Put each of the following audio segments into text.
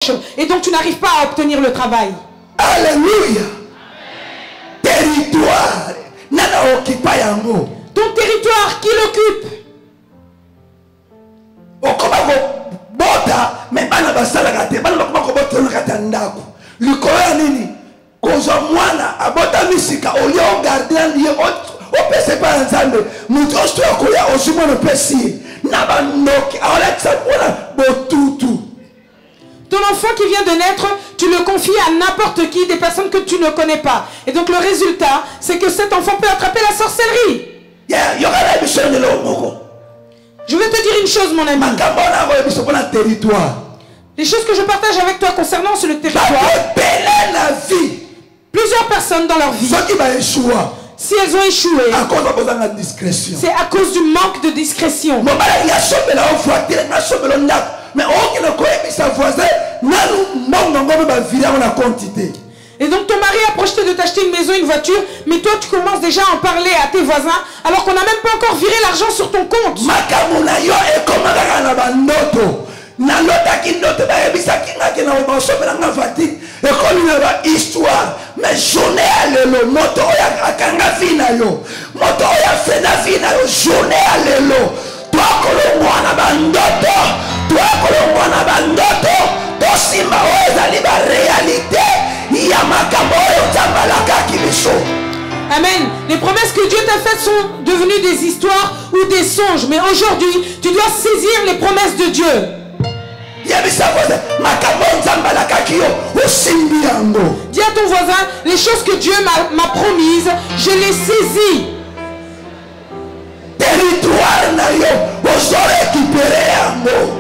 embauche et donc tu n'arrives pas à obtenir le travail. Alléluia. Territoire. Nana occupa yango. Ton territoire, qui l'occupe? Okoma ko bota mais bana basala kate bana bakoma ko bota na kata ndako. Likoya nini? Kozo mwana abota misika olio gardien lié o pese pa nzambe. Mutu osto koya osimo no pesi. Na bandoki Alexa mwana botutu. Ton enfant qui vient de naître, tu le confies à n'importe qui, des personnes que tu ne connais pas. Et donc le résultat, c'est que cet enfant peut attraper la sorcellerie. Je vais te dire une chose, mon ami. Les choses que je partage avec toi concernant le territoire. Plusieurs personnes dans leur vie, si elles ont échoué, c'est à cause du manque de discrétion. Mais et donc ton mari a projeté de t'acheter une maison, une voiture, mais toi tu commences déjà à en parler à tes voisins alors qu'on n'a même pas encore viré l'argent sur ton compte. Mais journée alelo moto oya akanga vina yo moto oya fena vina yo journée alelo toi kolongwa na bandoto to simba oza liba réalité ya makambo oyo tambalaka kibiso. Amen. Les promesses que Dieu t'a faites sont devenues des histoires ou des songes, mais aujourd'hui tu dois saisir les promesses de Dieu. Dis à ton voisin, les choses que Dieu m'a promises, je les saisis.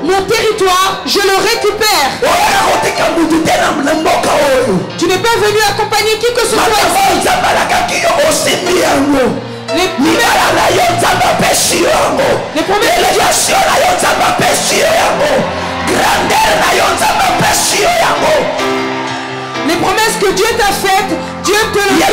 Mon territoire, je le récupère. Tu n'es pas venu accompagner qui que ce soit ici. Les promesses que Dieu t'a faites, Dieu te le donne.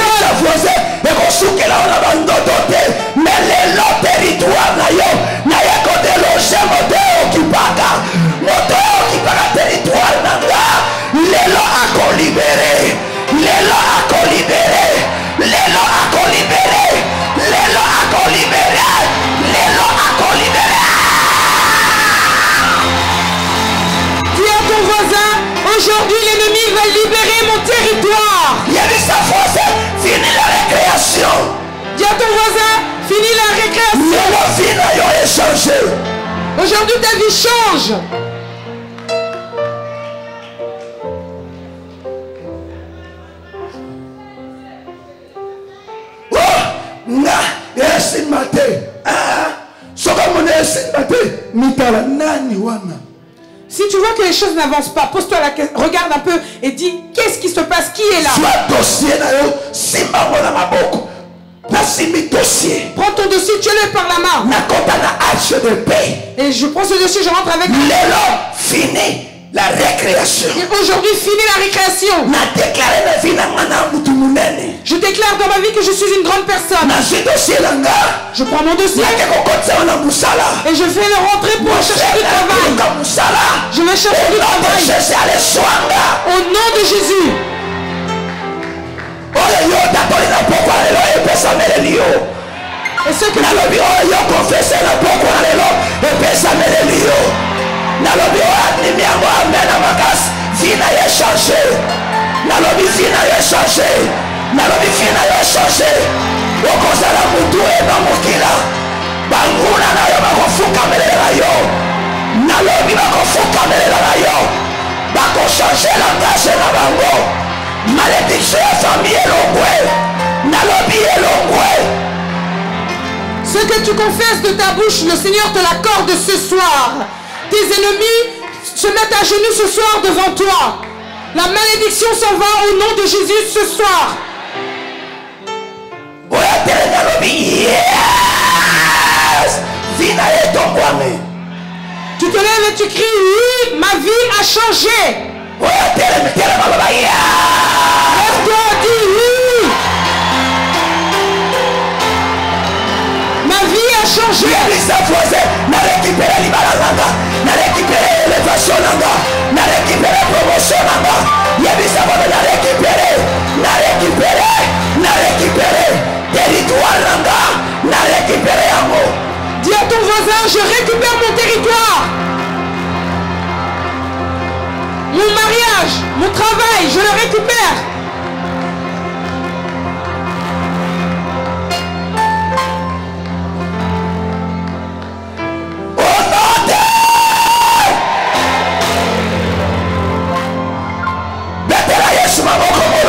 Aujourd'hui, l'ennemi va libérer mon territoire. Fini la récréation. Dis à ton voisin, fini la récréation. Aujourd'hui, ta vie change. Si tu vois que les choses n'avancent pas, pose-toi la question, regarde un peu et dis, qu'est-ce qui se passe? Qui est là? Prends ton dossier, tiens-le par la main. Et je prends ce dossier, je rentre avec fini la récréation. Et aujourd'hui, fini la récréation. Je déclare dans ma vie que je suis une grande personne. Je prends mon dossier et je vais le rentrer pour chercher du travail. Je vais chercher du travail. Au nom de Jésus. Et ce que ce que tu confesses de ta bouche, le Seigneur te l'accorde ce soir. Tes ennemis se mettent à genoux ce soir devant toi. La malédiction s'en va au nom de Jésus ce soir. Tu te lèves et tu cries, oui, ma vie a changé. Lève-toi, dis oui. Ma vie a changé. Mon mariage, mon travail, je le récupère.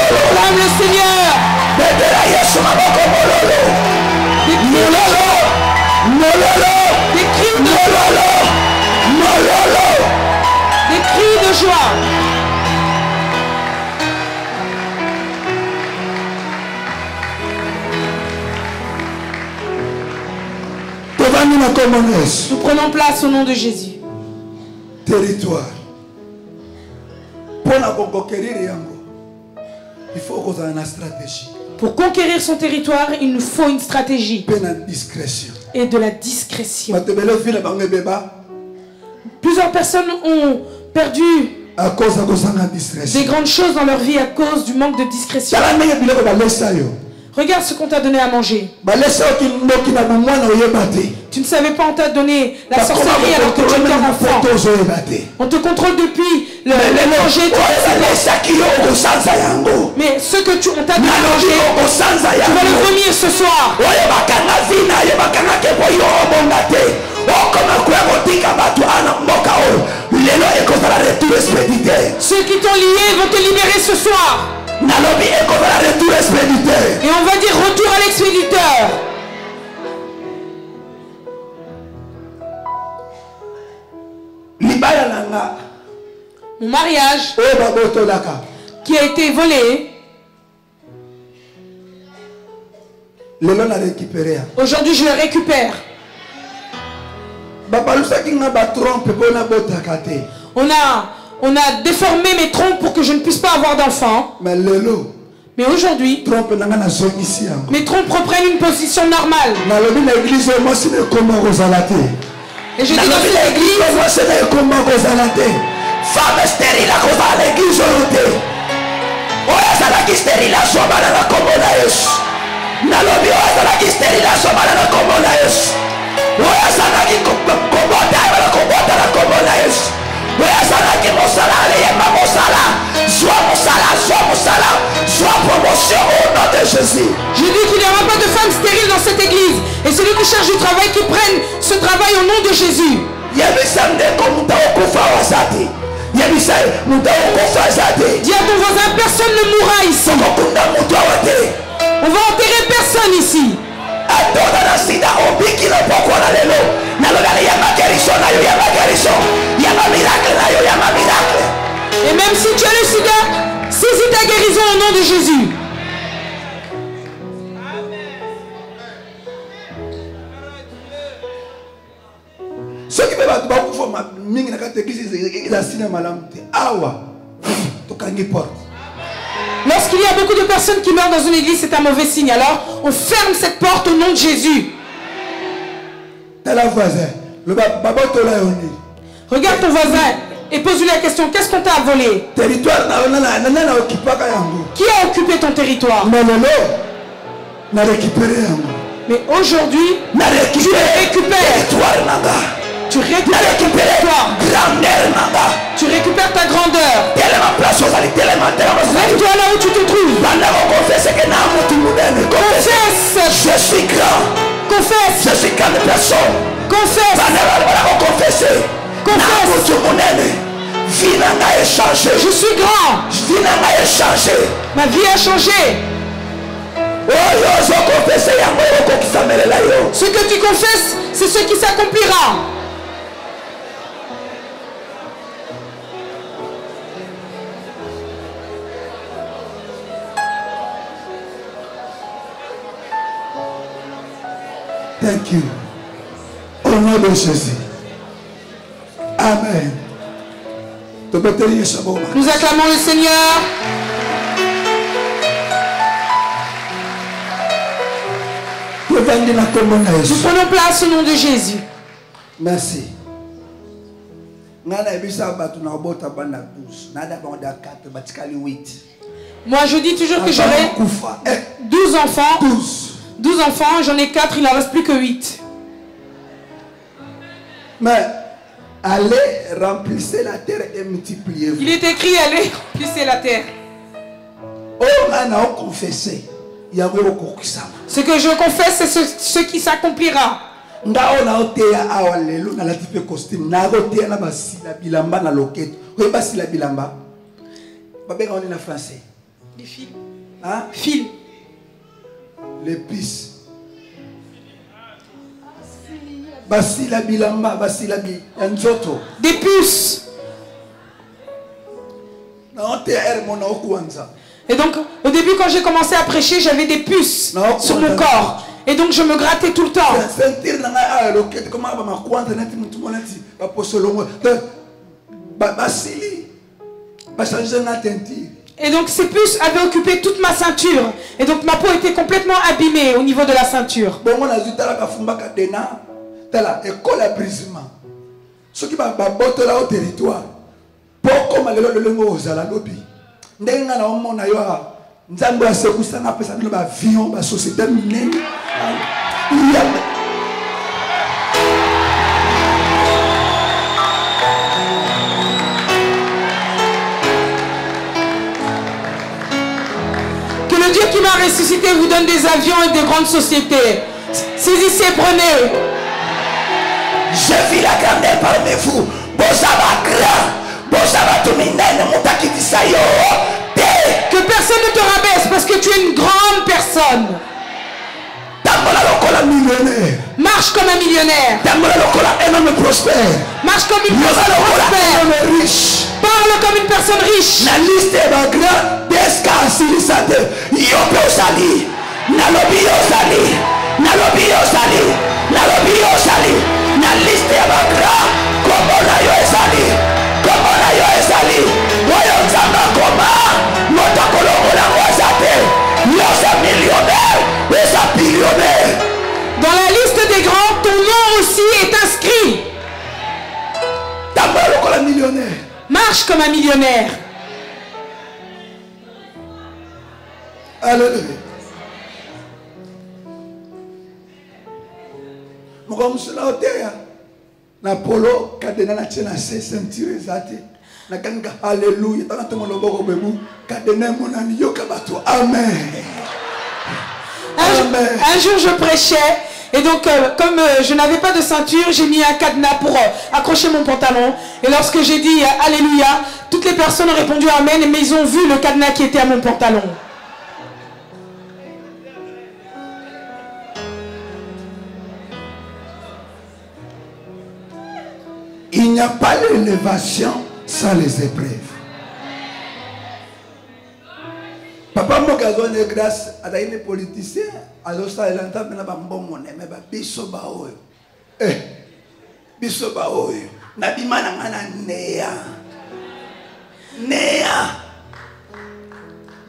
Acclame le Seigneur. Des cris de des cris de joie. Nous prenons place au nom de Jésus. Territoire. Pour conquérir, il faut qu'on ait une stratégie. Pour conquérir son territoire, il nous faut une stratégie. Et de la discrétion. Plusieurs personnes ont perdu des grandes choses dans leur vie à cause du manque de discrétion. Regarde ce qu'on t'a donné à manger. Tu ne savais pas, on t'a donné la sorcellerie alors que tu étais enfant. On te contrôle depuis le manger. Mais ce que on t'a donné à manger, tu vas le vomir ce soir. Ceux qui t'ont lié vont te libérer ce soir. Et on va dire retour à l'expéditeur. Mon mariage qui a été volé, aujourd'hui je le récupère. On a déformé mes trompes pour que je ne puisse pas avoir d'enfants. Mais aujourd'hui, mes trompes reprennent une position normale. Et je dis dans cette église, femme stérile à cause de l'église. Je dis qu'il n'y aura pas de femmes stériles dans cette église. Et celui qui cherche du travail, qui prenne ce travail au nom de Jésus. Dis à ton voisin, personne ne mourra ici. On va enterrer personne ici. Et même si tu as le sida, saisis ta guérison au nom de Jésus. Ce qui peut être lorsqu'il y a beaucoup de personnes qui meurent dans une église, c'est un mauvais signe. Alors, on ferme cette porte au nom de Jésus. Regarde ton voisin et pose-lui la question, qu'est-ce qu'on t'a volé? Qui a occupé ton territoire? Mais aujourd'hui, tu récupères. Tu récupères ton territoire. Tu récupères ta grandeur. Lève-toi là où tu te trouves. Confesse. Je suis grand. Confesse. Je suis grande personne. Confesse. Confesse. Je suis grand. Ma vie a changé. Ce que tu confesses, c'est ce qui s'accomplira. Thank you. Au nom de Jésus. Amen. Nous acclamons le Seigneur. Nous prenons place au nom de Jésus. Merci. Moi je dis toujours que j'aurai 12 enfants. 12 enfants, j'en ai 4, il n'en reste plus que 8. Mais Allez, remplissez la terre et multipliez-vous. Il est écrit, allez, remplissez la terre. Ce que je confesse, c'est ce qui s'accomplira. Les fils. Hein? Fils. L'épice. Basila bilamba, basila bi. Des puces. Et donc, au début, quand j'ai commencé à prêcher, j'avais des puces sur mon corps. Et donc, je me grattais tout le temps. Et donc, ces puces avaient occupé toute ma ceinture. Et donc, ma peau était complètement abîmée au niveau de la ceinture. Ceux qui va battre là au territoire, pour comme le lobby. Ndenga na omona yo nzambo ya sekusa na pesa ndilo ba avion ba société minene. Que le Dieu qui m'a ressuscité vous donne des avions et des grandes sociétés. Saisissez, prenez. Je vis la grandeur parmi vous. Bosaba grand. Bosaba tuminene mutaki disayo. Que personne ne te rabaisse parce que tu es une grande personne. Marche comme un millionnaire. Marche comme une personne prospère. Parle comme une personne riche. Dans la liste des grands, ton nom aussi est inscrit. Marche comme un millionnaire. Alléluia. Na polo kadena na tena se ceinture zate na kanga alléluia tanga tomo loboko bebu kadena monani yoka bato amen. Un jour je prêchais et donc comme je n'avais pas de ceinture, j'ai mis un cadenas pour accrocher mon pantalon et lorsque j'ai dit alléluia, toutes les personnes ont répondu amen mais ils ont vu le cadenas qui était à mon pantalon. Il n'y a pas l'élévation sans les épreuves. Papa Mokazo de grâce à des politiciens, à l'ostar et l'entame, mais biso baoyo. Biso baoyo. Nabimana ngana nea. Nea.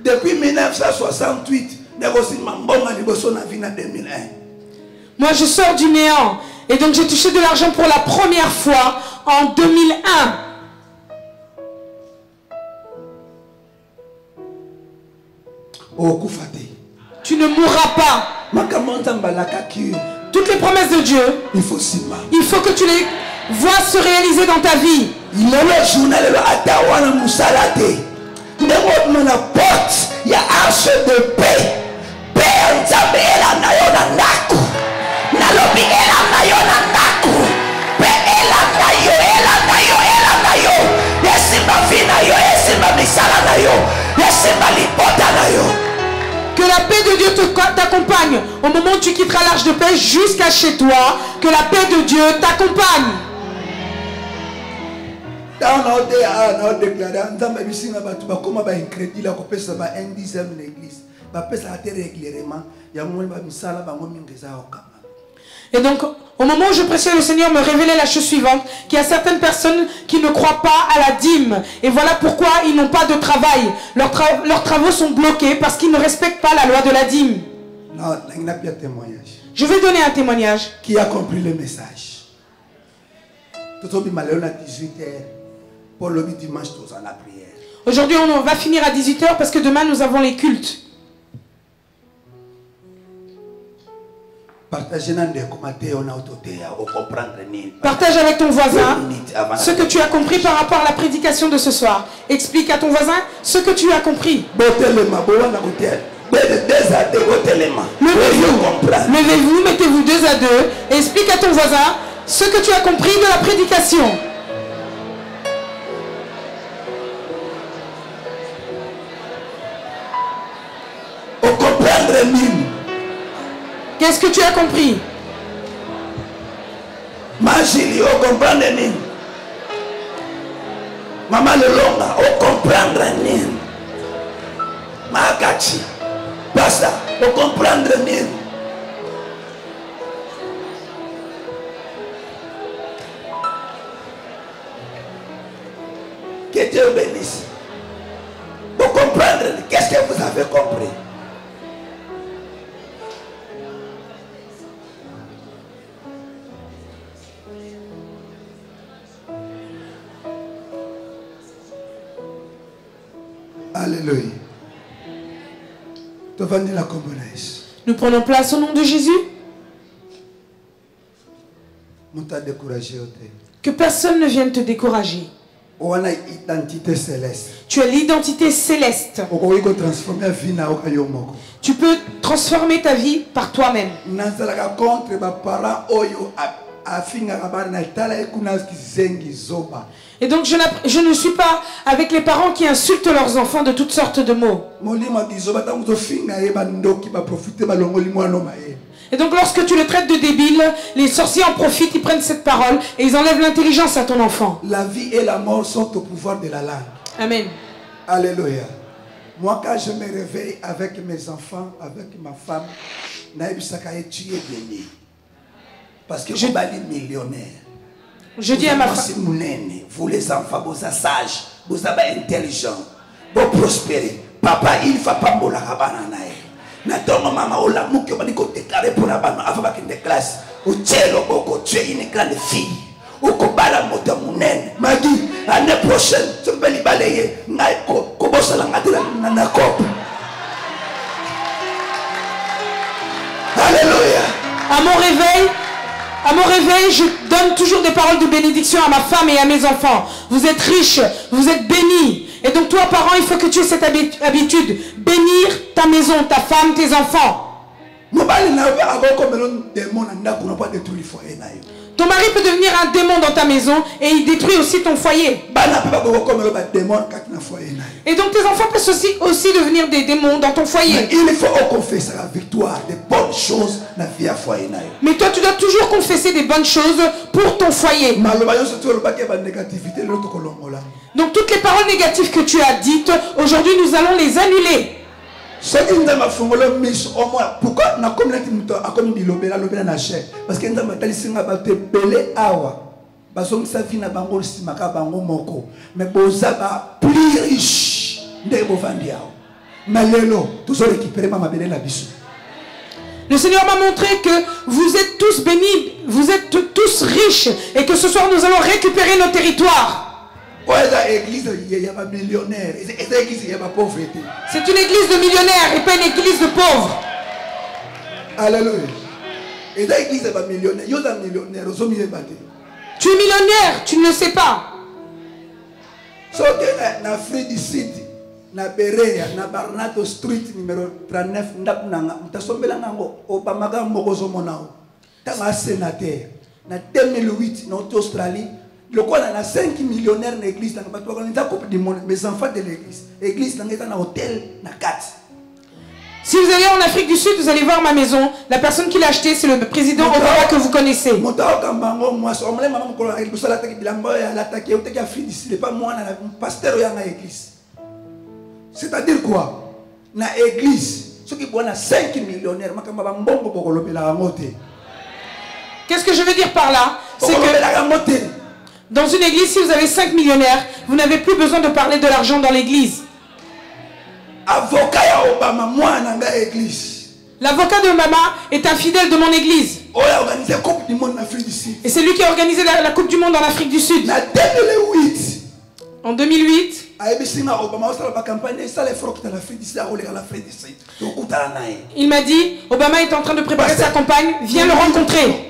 Depuis 1968, négocie mambonga liboso na vie na 2001. Moi je sors du néant. Et donc j'ai touché de l'argent pour la première fois en 2001. Tu ne mourras pas. Toutes les promesses de Dieu, il faut que tu les vois se réaliser dans ta vie. Il y a le journal il y a arche de paix. Que la paix de Dieu t'accompagne au moment où tu quitteras l'arche de paix jusqu'à chez toi. Que la paix de Dieu t'accompagne. Et donc, au moment où je prêchais, le Seigneur me révélait la chose suivante, qu'il y a certaines personnes qui ne croient pas à la dîme. Et voilà pourquoi ils n'ont pas de travail. Leurs travaux sont bloqués parce qu'ils ne respectent pas la loi de la dîme. Je vais donner un témoignage. Qui a compris le message? Aujourd'hui, on va finir à 18 h parce que demain, nous avons les cultes. Partage avec ton voisin ce que tu as compris par rapport à la prédication de ce soir. Explique à ton voisin ce que tu as compris. Levez-vous, mettez-vous 2 à 2 et explique à ton voisin ce que tu as compris de la prédication. Qu'est-ce que tu as compris? Magili, on comprend nini? Maman Lelonga, on comprendre nini? Magachi, basta, on comprendre nini? Que Dieu bénisse. Pour comprendre, qu'est-ce que vous avez compris? Alléluia. Nous prenons place au nom de Jésus. Que personne ne vienne te décourager. Tu as l'identité céleste. Tu peux transformer ta vie par toi-même. Et donc je ne suis pas avec les parents qui insultent leurs enfants de toutes sortes de mots. Et donc lorsque tu le traites de débile, les sorciers en profitent, ils prennent cette parole et ils enlèvent l'intelligence à ton enfant. La vie et la mort sont au pouvoir de la langue. Amen. Alléluia. Moi quand je me réveille avec mes enfants, avec ma femme, tu es béni. Parce que je suis millionnaire. Je dis à ma femme, vous les enfants, vous êtes sages, vous êtes intelligents, vous prospérez. Papa, il ne va pas mourir à bananaï. N'attends maman, on l'a mouqué, on dit qu'on déclare pour la banane, avant qu'il déclasse. Ou tchèlo, tu es une grande fille. Ou qu'on bala moto mounen. Magui, l'année prochaine, tu peux les balayer. Comment ça l'a gâté la coupe? Alléluia. À mon réveil, je donne toujours des paroles de bénédiction à ma femme et à mes enfants. Vous êtes riches, vous êtes bénis. Et donc toi, parent, il faut que tu aies cette habitude. Bénir ta maison, ta femme, tes enfants. Ton mari peut devenir un démon dans ta maison et il détruit aussi ton foyer. Et donc tes enfants peuvent aussi devenir des démons dans ton foyer. Mais il faut confesser la victoire, des bonnes choses dans la vie à foyer. Mais toi tu dois toujours confesser des bonnes choses pour ton foyer. Donc toutes les paroles négatives que tu as dites, aujourd'hui nous allons les annuler. Pourquoi parce que mais plus riche le Seigneur m'a montré que vous êtes tous bénis, vous êtes tous riches et que ce soir nous allons récupérer nos territoires. C'est une église de millionnaires et pas une église de pauvres. Alléluia. Tu es millionnaire, tu ne le sais pas. Na Berea, na Barnato Street numéro 39, Obama Mogozo Monao. Tanga sénateur. Na 2008, dans Australie, le quoi a 5 millionnaires dans l'église, dans la coupe du monde, mes enfants de l'église. L'église dans un hôtel, na 4. Si vous allez en Afrique du Sud, vous allez voir ma maison. La personne qui l'a acheté, c'est le président Obama que vous connaissez. C'est-à-dire quoi? Dans l'église, ceux qui ont 5 millionnaires, qu'est-ce que je veux dire par là? C'est que dans une église, si vous avez 5 millionnaires, vous n'avez plus besoin de parler de l'argent dans l'église. L'avocat de Obama est un fidèle de mon église. Et c'est lui qui a organisé la Coupe du Monde en Afrique du Sud. En 2008, il m'a dit, Obama est en train de préparer sa campagne, viens le rencontrer.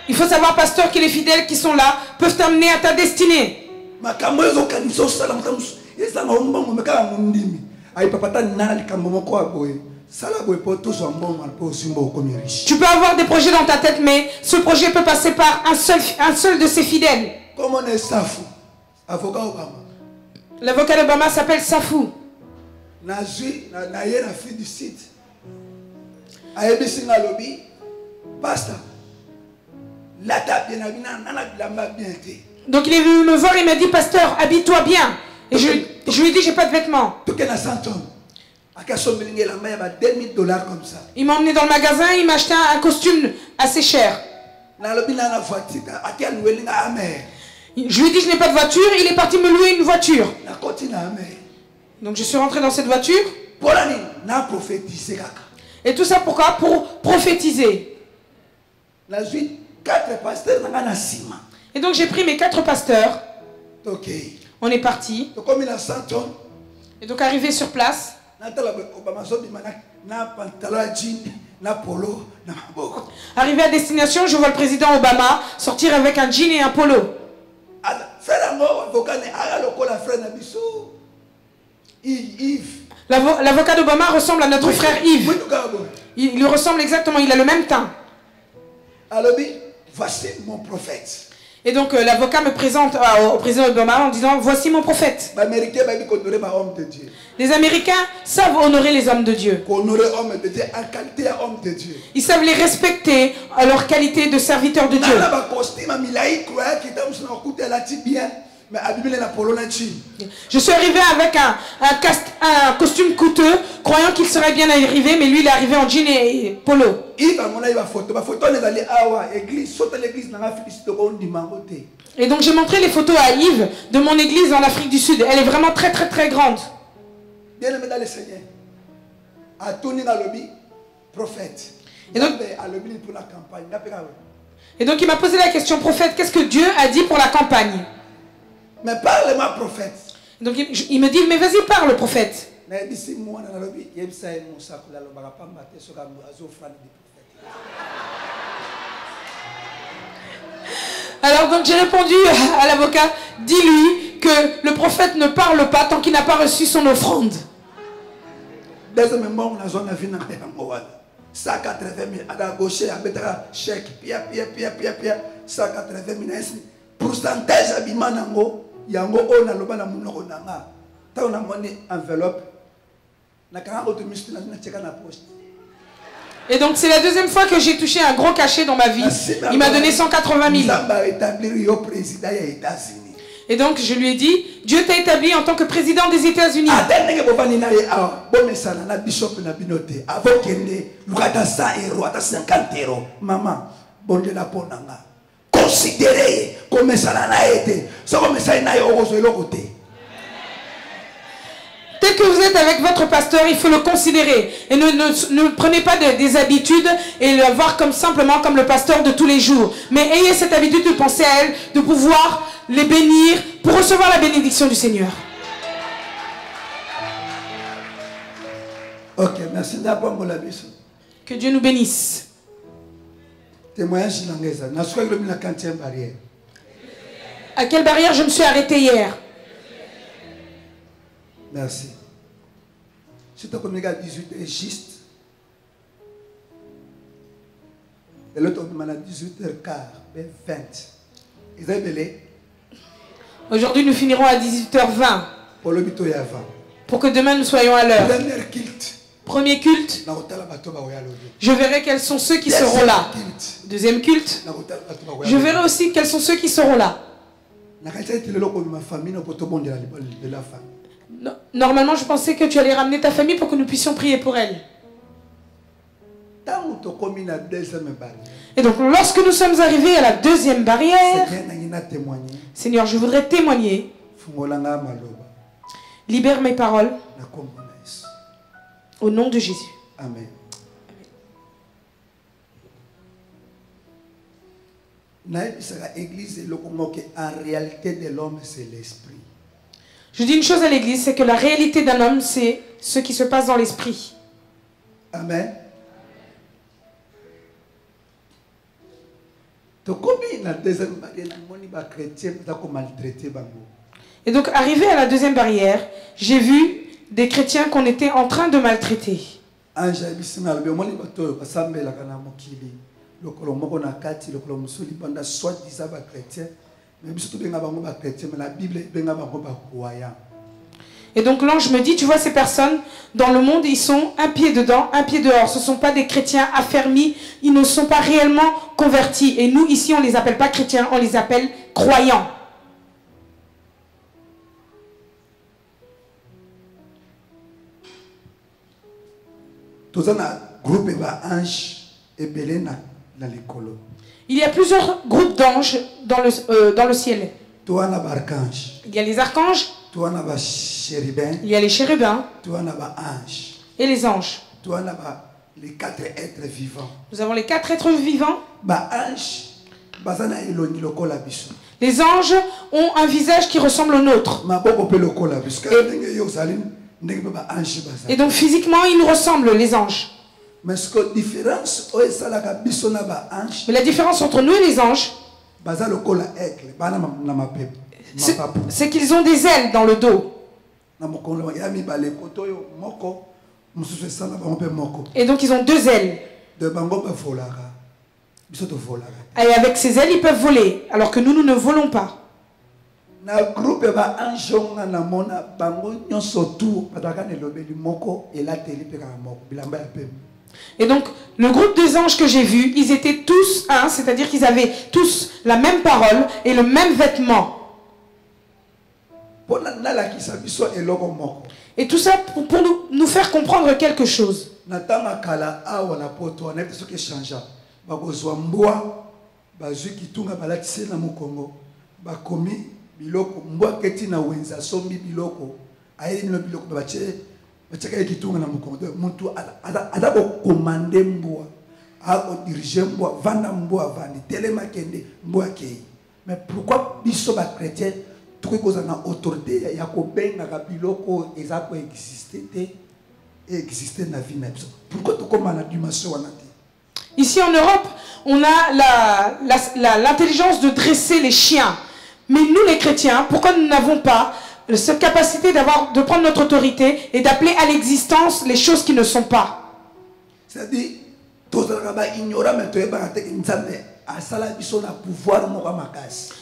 Il faut savoir, pasteur, que les fidèles qui sont là peuvent t'amener à ta destinée. Tu peux avoir des projets dans ta tête, mais ce projet peut passer par un seul de ses fidèles. L'avocat d'Obama s'appelle Safou. Donc il est venu me voir et il m'a dit, pasteur, habille-toi bien. Et je lui ai dit, j'ai pas de vêtements. Il m'a emmené dans le magasin, il m'a acheté un costume assez cher. Je lui ai dit, je n'ai pas de voiture, il est parti me louer une voiture. Donc je suis rentré dans cette voiture. Et tout ça pourquoi? Pour prophétiser. Et donc j'ai pris mes 4 pasteurs. On est parti. Et donc arrivé sur place. Arrivé à destination, je vois le président Obama sortir avec un jean et un polo. L'avocat d'Obama ressemble à notre frère Yves. Il lui ressemble exactement, il a le même teint. Voici mon prophète. Et donc l'avocat me présente au président Obama en disant, voici mon prophète. Les Américains savent honorer les hommes de Dieu. Ils savent les respecter à leur qualité de serviteurs de Dieu. Je suis arrivé avec un costume coûteux, croyant qu'il serait bien arrivé, mais lui il est arrivé en jean et polo. Et donc j'ai montré les photos à Yves de mon église en Afrique du Sud. Elle est vraiment très très très grande. Bien aimé dans le Seigneur. À Tony prophète. Et donc il m'a posé la question, prophète, qu'est-ce que Dieu a dit pour la campagne? Mais parle-moi, prophète. Donc il me dit, mais vas-y, parle, prophète. Alors donc j'ai répondu à l'avocat, dis-lui que le prophète ne parle pas tant qu'il n'a pas reçu son offrande. 180 000 à la gauche, à mettre chèque, pia, 180 000 pourcentage à Bimanango, Yango, on a l'oba na munoko nanga. T'as une monnaie enveloppe, na kanga automistre na tcheka na poste. Et donc c'est la deuxième fois que j'ai touché un gros cachet dans ma vie. Il m'a donné 180 000. Et donc je lui ai dit, Dieu t'a établi en tant que président des États-Unis. Maman, bon de la ponanga. Considérez comme ça n'a été. Ça comme ça n'a été. Tel que vous êtes avec votre pasteur, il faut le considérer. Et ne prenez pas des habitudes et le voir comme simplement comme le pasteur de tous les jours. Mais ayez cette habitude de penser à elle, de pouvoir les bénir pour recevoir la bénédiction du Seigneur. Ok, merci. Que Dieu nous bénisse. Témoignage langais. Barrière. À quelle barrière je me suis arrêté hier? Merci. Si tu as à 18h juste, et l'autre on a 18h15, 20. Ils ont belé. Aujourd'hui nous finirons à 18h20. Pour le bito ya 20. Pour que demain nous soyons à l'heure. Premier culte. Je verrai quels sont ceux qui seront là. Deuxième culte. Je verrai aussi quels sont ceux qui seront là. Normalement, je pensais que tu allais ramener ta famille pour que nous puissions prier pour elle. Et donc, lorsque nous sommes arrivés à la deuxième barrière, Seigneur, je voudrais témoigner. Libère mes paroles. Au nom de Jésus. Amen. En réalité de l'homme, c'est l'esprit. Je dis une chose à l'église, c'est que la réalité d'un homme, c'est ce qui se passe dans l'esprit. Amen. Et donc, arrivé à la deuxième barrière, j'ai vu des chrétiens qu'on était en train de maltraiter. Et donc l'ange me dit, tu vois ces personnes dans le monde, ils sont un pied dedans, un pied dehors. Ce ne sont pas des chrétiens affermis, ils ne sont pas réellement convertis. Et nous ici, on ne les appelle pas chrétiens, on les appelle croyants. Il y a plusieurs groupes d'anges dans le ciel. Il y a les archanges, il y a les chérubins et les anges. Les 4 êtres vivants. Nous avons les 4 êtres vivants. Les anges ont un visage qui ressemble au nôtre. Et donc physiquement, ils nous ressemblent, les anges. Mais la différence entre nous et les anges, c'est qu'ils ont des ailes dans le dos. Et donc ils ont 2 ailes. Et avec ces ailes, ils peuvent voler, alors que nous ne volons pas. Et donc, le groupe des anges que j'ai vu, ils étaient tous un, c'est-à-dire qu'ils avaient tous la même parole et le même vêtement. Et tout ça pour nous faire comprendre quelque chose. Mais pourquoi biso ba chrétien tout que na autorité ya ko benga biloko ezako exister na vie na biso? Pourquoi tout comme na dimension wana? Ici en Europe, on a l'intelligence de dresser les chiens. Mais nous les chrétiens, pourquoi nous n'avons pas cette capacité de prendre notre autorité et d'appeler à l'existence les choses qui ne sont pas? C'est-à-dire,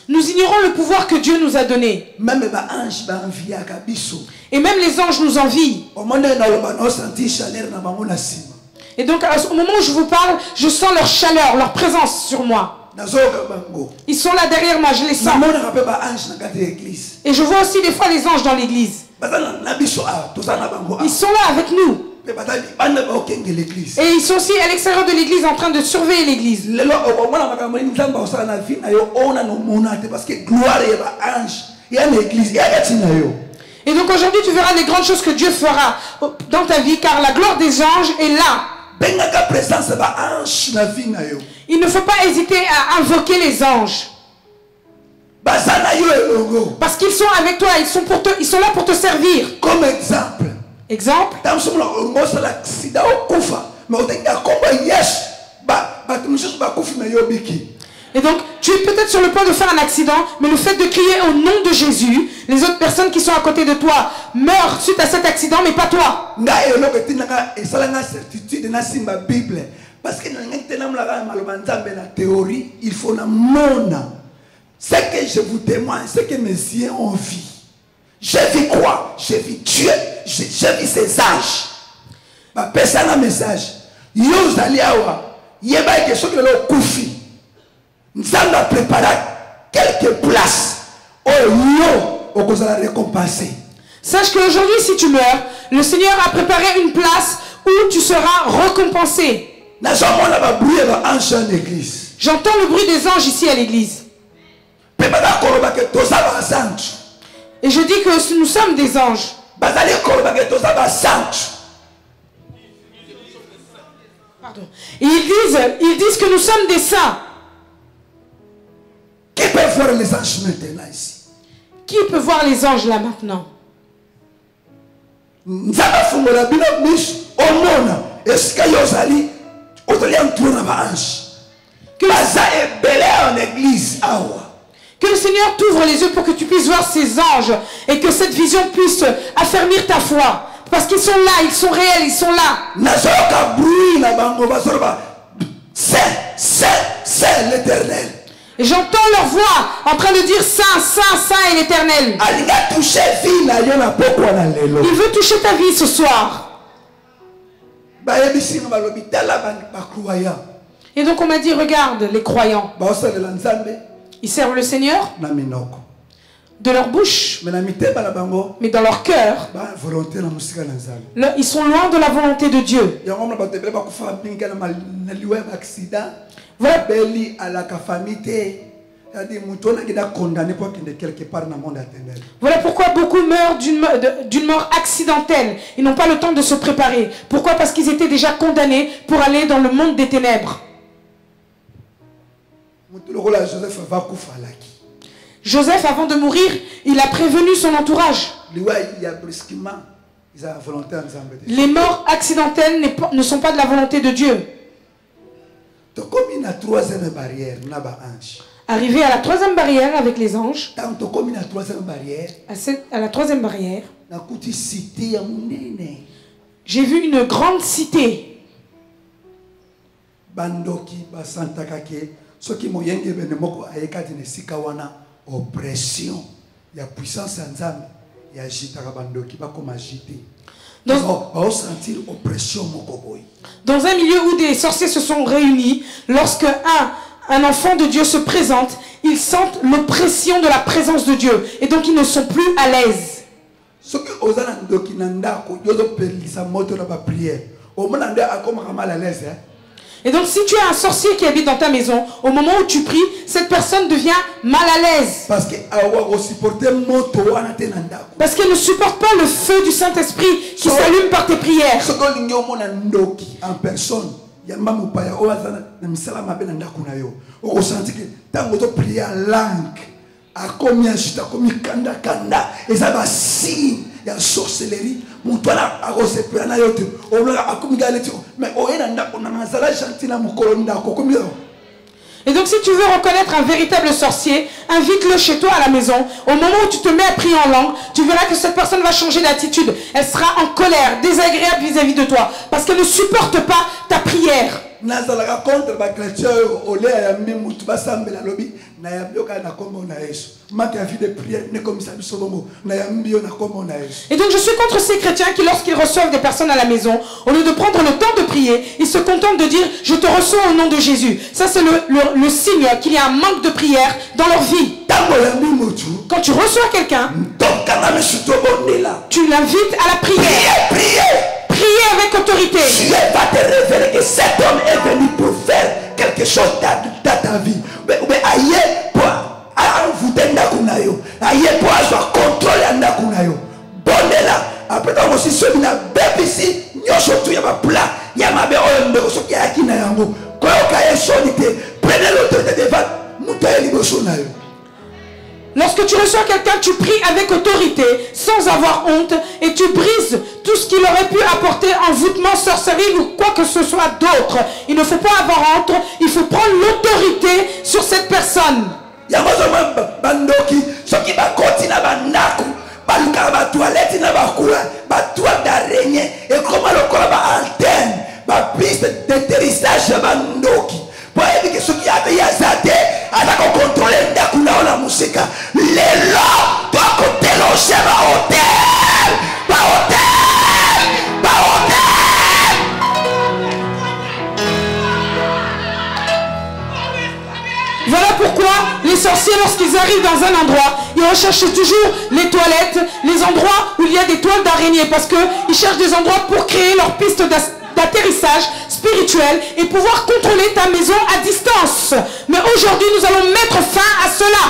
nous ignorons le pouvoir que Dieu nous a donné. Et même les anges nous envient. Et donc au moment où je vous parle, je sens leur chaleur, leur présence sur moi. Ils sont là derrière moi, je les sens. Et je vois aussi des fois les anges dans l'église. Ils sont là avec nous. Et ils sont aussi à l'extérieur de l'église en train de surveiller l'église. Et donc aujourd'hui tu verras les grandes choses que Dieu fera dans ta vie, car la gloire des anges est là. Il ne faut pas hésiter à invoquer les anges. Parce qu'ils sont avec toi, ils sont là pour te servir. Comme exemple. Exemple. Et donc, tu es peut-être sur le point de faire un accident, mais le fait de crier au nom de Jésus, les autres personnes qui sont à côté de toi meurent suite à cet accident, mais pas toi. Parce que la théorie, il faut la mona. Ce que je vous témoigne, c'est que mes yeux ont vu. J'ai vu quoi? J'ai vu Dieu, j'ai vu ses anges. Personne n'a un message. Yo Zaliawa, yeba que ce que l'on koufi. Nous allons préparer quelques places. Oh yo, on va la récompenser. Sache qu'aujourd'hui, si tu meurs, le Seigneur a préparé une place où tu seras récompensé. J'entends le bruit des anges ici à l'église. Et je dis que nous sommes des anges. Pardon. Et ils disent que nous sommes des saints. peut voir les anges maintenant ici? Qui peut voir les anges là maintenant? Nzaba fungola bino miso omona esika yozali otali entouré na ange. Que baza ebele en église awa. Que le Seigneur t'ouvre les yeux pour que tu puisses voir ces anges et que cette vision puisse affermir ta foi. Parce qu'ils sont là, ils sont réels, ils sont là. C'est l'Éternel. Et j'entends leur voix en train de dire Saint, Saint, Saint est l'Éternel. Il veut toucher ta vie ce soir. Et donc on m'a dit, regarde les croyants. Ils servent le Seigneur de leur bouche, mais dans leur cœur, ils sont loin de la volonté de Dieu. Voilà pourquoi beaucoup meurent d'une mort accidentelle. Ils n'ont pas le temps de se préparer. Pourquoi? Parce qu'ils étaient déjà condamnés pour aller dans le monde des ténèbres. Joseph, avant de mourir, il a prévenu son entourage. Les morts accidentelles ne sont pas de la volonté de Dieu. Arrivé à la troisième barrière avec les anges, à la troisième barrière, j'ai vu une grande cité. Dans un milieu où des sorciers se sont réunis, lorsque un enfant de Dieu se présente, ils sentent l'oppression de la présence de Dieu et donc ils ne sont plus à l'aise. Et donc si tu as un sorcier qui habite dans ta maison, au moment où tu pries, cette personne devient mal à l'aise. Parce qu'elle ne supporte pas le feu du Saint-Esprit qui s'allume par tes prières. En personne, il y a un homme qui a prié en langue. A combien de kanda kanda et ça va signe il y a sorcellerie mon toi là à cause de na yote on a comme galeti mais on est dans na sala chantina mukolonda ko combien. Et donc si tu veux reconnaître un véritable sorcier, invite-le chez toi à la maison. Au moment où tu te mets à prier en langue, tu verras que cette personne va changer d'attitude. Elle sera en colère, désagréable vis-à-vis de toi, parce qu'elle ne supporte pas ta prière. Et donc je suis contre ces chrétiens qui, lorsqu'ils reçoivent des personnes à la maison, au lieu de prendre le temps de prier, ils se contentent de dire je te reçois au nom de Jésus. Ça c'est le signe qu'il y a un manque de prière dans leur vie. Quand tu reçois quelqu'un, tu l'invites à la prière. Priez avec autorité. Dieu va te révéler que cet homme est venu pour faire quelque chose dans ta vie. Mais aïe pour envoûter Ndakunayo. Aïe pour avoir contrôle Ndakunayo. Bonne-la. Après aussi celui qui a bébé ici, nous sommes tous plat. Il y a ma belle homme qui est qui n'a yango. Quand il y a sonité, prenez l'autorité devant nous tailler les sonayo. Lorsque tu reçois quelqu'un, tu pries avec autorité, sans avoir honte, et tu brises tout ce qu'il aurait pu apporter envoûtement, sorcellerie ou quoi que ce soit d'autre. Il ne faut pas avoir honte, il faut prendre l'autorité sur cette personne. Voilà pourquoi les sorciers, lorsqu'ils arrivent dans un endroit, ils recherchent toujours les toilettes, les endroits où il y a des toiles d'araignée, parce qu'ils cherchent des endroits pour créer leur piste d'atterrissage spirituel et pouvoir contrôler ta maison à distance. Mais aujourd'hui, nous allons mettre fin à cela.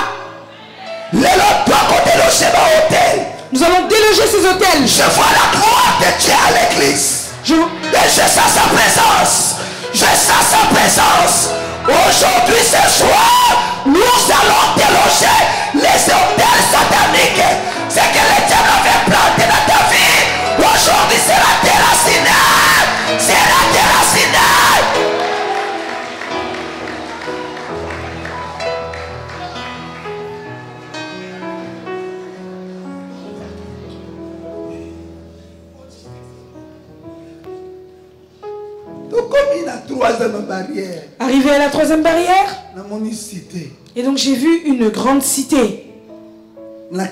Nous allons déloger ces hôtels. Je vois la gloire de Dieu à l'église. Et je sens sa présence. Je sens sa présence. Aujourd'hui, ce soir, nous allons déloger les hôtels sataniques. Ce que le diable avait planté dans ta vie, aujourd'hui sera déraciné. Sera déraciné. Arrivé à la troisième barrière, et et donc j'ai vu une grande cité. Dans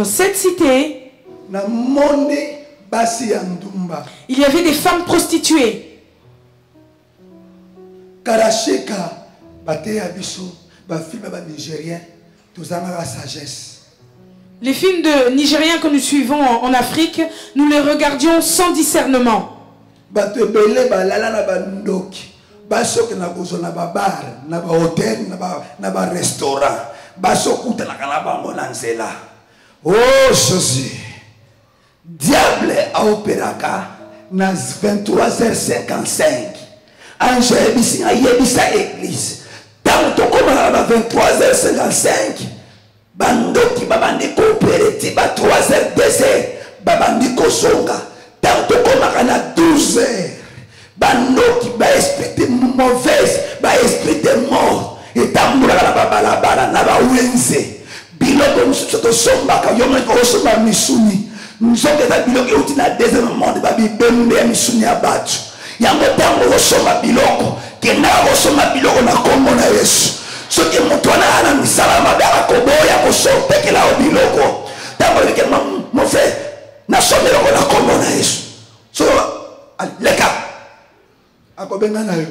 cette cité, il y avait des femmes prostituées. Les films de Nigériens que nous suivons en Afrique, nous les regardions sans discernement. Oh Jésus, diable a opéraka na 23h55. Ange ebisi ayebisa église. Tant to comme na 23h55, bandoki babandi ko opérer ba 3h 2h, babandi ko songa. Tant to comme na 12h, bandoki ba esprit de mauvaise, ba esprit de mort. Et tambula la balabala na ba wenze. Biloko mususu to sombaka yomwe ko somba misuni. Nzokeza biloko uti na deuxième monde ba bibembe misuni ya batu. Yango tango ko somba biloko, kenda ko somba biloko na kombo na Yesu. Soki mutu ana misala mabaka ko boya ko sopekela o biloko. Tango ke mo fe na somelo ko na kombo na Yesu. So leka akobenga na yo.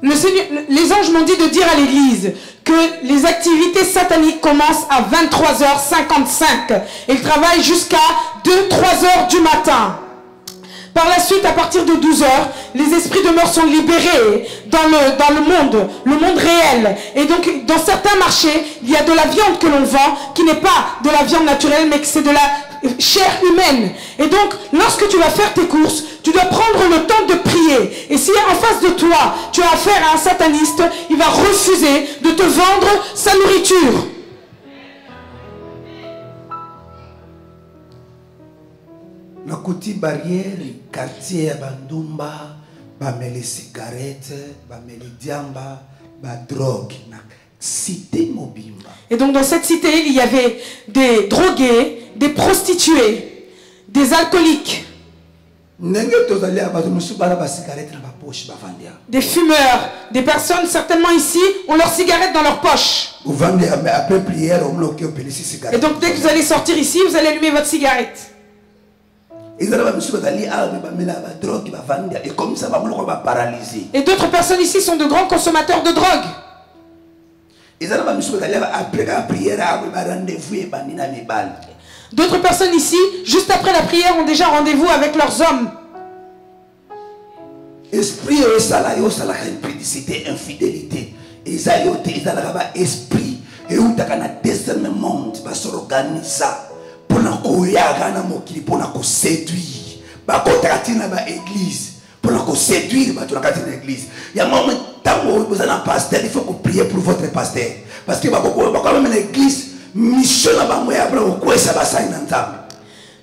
Les anges m'ont dit de dire à l'église que les activités sataniques commencent à 23h55 et ils travaillent jusqu'à 2-3h du matin. Par la suite, à partir de 12h, les esprits de mort sont libérés dans le monde réel. Et donc, dans certains marchés, il y a de la viande que l'on vend, qui n'est pas de la viande naturelle, mais que c'est de la chair humaine. Et donc, lorsque tu vas faire tes courses, tu dois prendre le temps de prier. Et si en face de toi, tu as affaire à un sataniste, il va refuser de te vendre sa nourriture. Na kuti barrière quartier ya Bandumba bameli cigarette bameli diamba ba drogue na cité Mobimba. Et donc dans cette cité il y avait des drogués, des prostituées, des alcooliques, des fumeurs, des personnes certainement ici ont leurs cigarettes dans leur poche. Et donc dès que vous allez sortir ici, vous allez allumer votre cigarette. Et d'autres personnes ici sont de grands consommateurs de drogue. D'autres personnes ici, juste après la prière, ont déjà rendez-vous avec leurs hommes. Esprit impudicité, infidélité. Esprit et où t'as qu'un deuxième monde va s'organiser. Pour nous séduire, l'église, pour nous séduire, l'église. Il y a un moment où vous avez un pasteur, il faut que vous priez pour votre pasteur. Parce que quand l'église, mission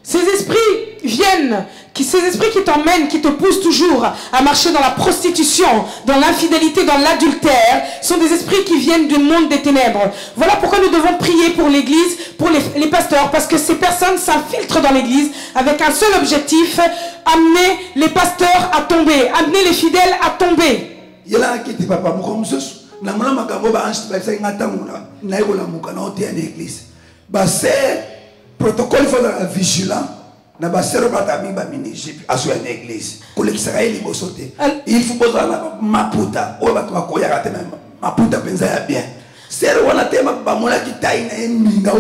ces esprits viennent, ces esprits qui t'emmènent, qui te poussent toujours à marcher dans la prostitution, dans l'infidélité, dans l'adultère, sont des esprits qui viennent du monde des ténèbres. Voilà pourquoi nous devons prier pour l'église, pour les pasteurs, parce que ces personnes s'infiltrent dans l'église avec un seul objectif, amener les pasteurs à tomber, amener les fidèles à tomber. Protocole, il faut être vigilant. Il faut poser la maputa. Maputa pensa bien. C'est le one thème bamola qui taille na minga.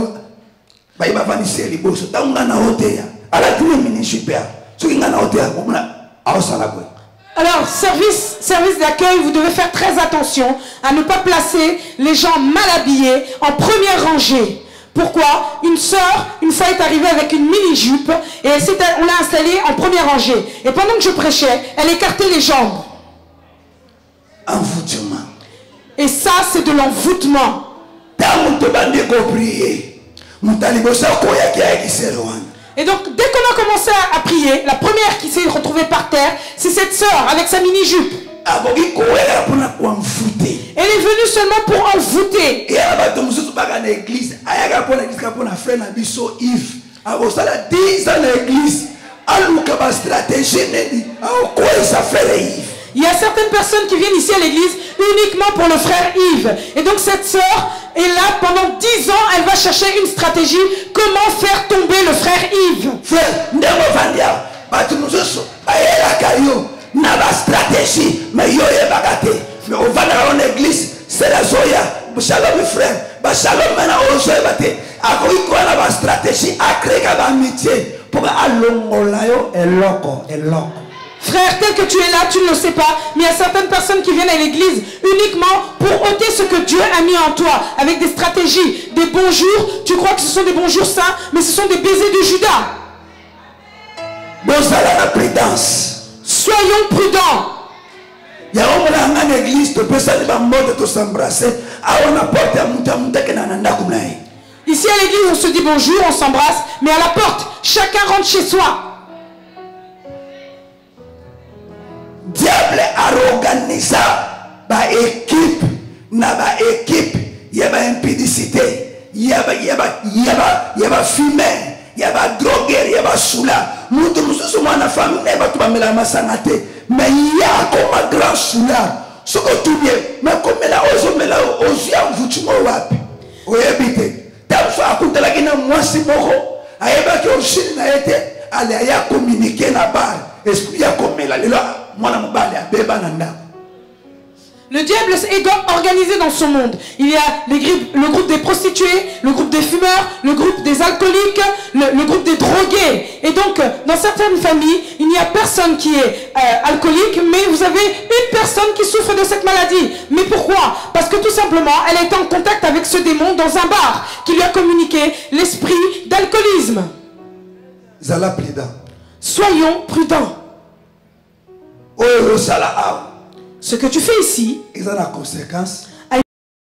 Ba vanisi liboso. Tanga na hotel. Ala tuni ministre. So kinga na hotel komona awsala ko. Alors, service d'accueil, vous devez faire très attention à ne pas placer les gens mal habillés en première rangée. Pourquoi? Une sœur, une fois est arrivée avec une mini-jupe et on l'a installée en première rangée. Et pendant que je prêchais, elle écartait les jambes. envoûtement. Et ça, c'est de l'envoûtement. Et donc, dès qu'on a commencé à prier, la première qui s'est retrouvée par terre, c'est cette sœur avec sa mini-jupe. Elle est venue seulement pour envoûter. Il y a certaines personnes qui viennent ici à l'église uniquement pour le frère Yves. Et donc cette sœur est là pendant 10 ans, elle va chercher une stratégie. Comment faire tomber le frère Yves? Mais on va dans l'église, c'est la Zoya. Shalom frère. Shalom maintenant on joue. À la stratégie, à créer une amitié pour allongolayo et loco. Frère, tel que tu es là, tu ne le sais pas, mais il y a certaines personnes qui viennent à l'église uniquement pour ôter ce que Dieu a mis en toi, avec des stratégies, des bonjours. Tu crois que ce sont des bonjours saints, mais ce sont des baisers de Judas. Soyons prudents. Il y a une église, tu peux saluer la mode de s'embrasser. Ici à l'église, on se dit bonjour, on s'embrasse, mais à la porte, chacun rentre chez soi. Diable a organisé une équipe, il y a une impudicité, il y a fumée, il y a drogueur, il y a soula. Nous sommes en famille, mais il y a comme un grand soula. Ce que tu viens, mais comme là, aux yeux, vous tu m'as wapi. Vous habitez. T'as fait à côté de la Guinée, moi c'est mort. Aïeba qui au Chine n'a été, allez à communiquer là-bas. Esprit à comme là, le diable est organisé dans ce monde. Il y a le groupe des prostituées, le groupe des fumeurs, le groupe des alcooliques, le groupe des drogués. Et donc, dans certaines familles, il n'y a personne qui est alcoolique, mais vous avez une personne qui souffre de cette maladie. Mais pourquoi? Parce que tout simplement, elle est en contact avec ce démon dans un bar qui lui a communiqué l'esprit d'alcoolisme. Soyons prudents. Oh, Ce que tu fais ici,